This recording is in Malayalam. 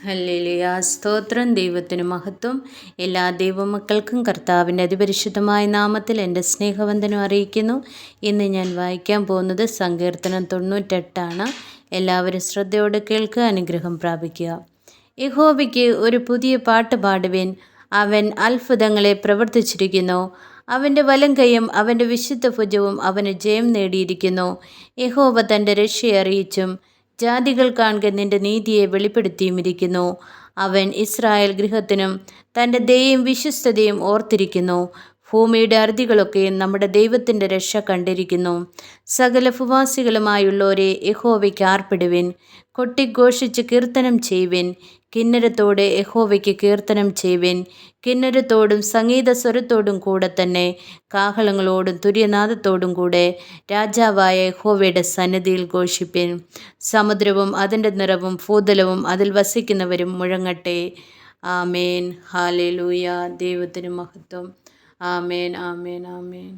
ഹല്ലേലൂയ, സ്തോത്രം. ദൈവത്തിന് മഹത്വം. എല്ലാ ദൈവമക്കൾക്കും കർത്താവിൻ്റെ അതിപരിശുദ്ധമായ നാമത്തിൽ എൻ്റെ സ്നേഹവന്ദനം അറിയിക്കുന്നു. ഇന്ന് ഞാൻ വായിക്കാൻ പോകുന്നത് സങ്കീർത്തനം 98 എല്ലാവരും ശ്രദ്ധയോടെ കേൾക്കുക, അനുഗ്രഹം പ്രാപിക്കുക. യഹോവയ്ക്ക് ഒരു പുതിയ പാട്ട് പാടുവിൻ, അവൻ അത്ഭുതങ്ങളെ പ്രവർത്തിച്ചിരിക്കുന്നു. അവൻ്റെ വലങ്കൈയും അവൻ്റെ വിശുദ്ധ ഭുജവും അവന് ജയം നേടിയിരിക്കുന്നു. യഹോവ തൻ്റെ രക്ഷയെ അറിയിച്ചും ജാതികൾ കാണുക നിന്റെ നീതിയെ വെളിപ്പെടുത്തിയുമിരിക്കുന്നു. അവൻ ഇസ്രായേൽ ഗൃഹത്തിനും തൻ്റെ ദയയും വിശ്വസ്തതയും ഓർത്തിരിക്കുന്നു. ഭൂമിയുടെ അറുതികളൊക്കെയും നമ്മുടെ ദൈവത്തിൻ്റെ രക്ഷ കണ്ടിരിക്കുന്നു. സകല ഭൂവാസികളുമായുള്ളവരെ യഹോവയ്ക്ക് ആർപ്പിടുവിൻ, കൊട്ടിഘോഷിച്ച് കീർത്തനം ചെയ്യുവിൻ. കിന്നരത്തോടെ യഹോവയ്ക്ക് കീർത്തനം ചെയ്യുവിൻ. കിന്നരത്തോടും സംഗീത സ്വരത്തോടും കൂടെ തന്നെ കാഹളങ്ങളോടും തുര്യനാദത്തോടും കൂടെ രാജാവായ യഹോവയുടെ സന്നിധിയിൽ ഘോഷിപ്പിൻ. സമുദ്രവും അതിൻ്റെ നിറവും ഭൂതലവും അതിൽ വസിക്കുന്നവരും മുഴങ്ങട്ടെ. ആമേൻ. ഹാലേലൂയ. ദൈവത്തിന് മഹത്വം. ആമേൻ, ആമേൻ, ആമേൻ.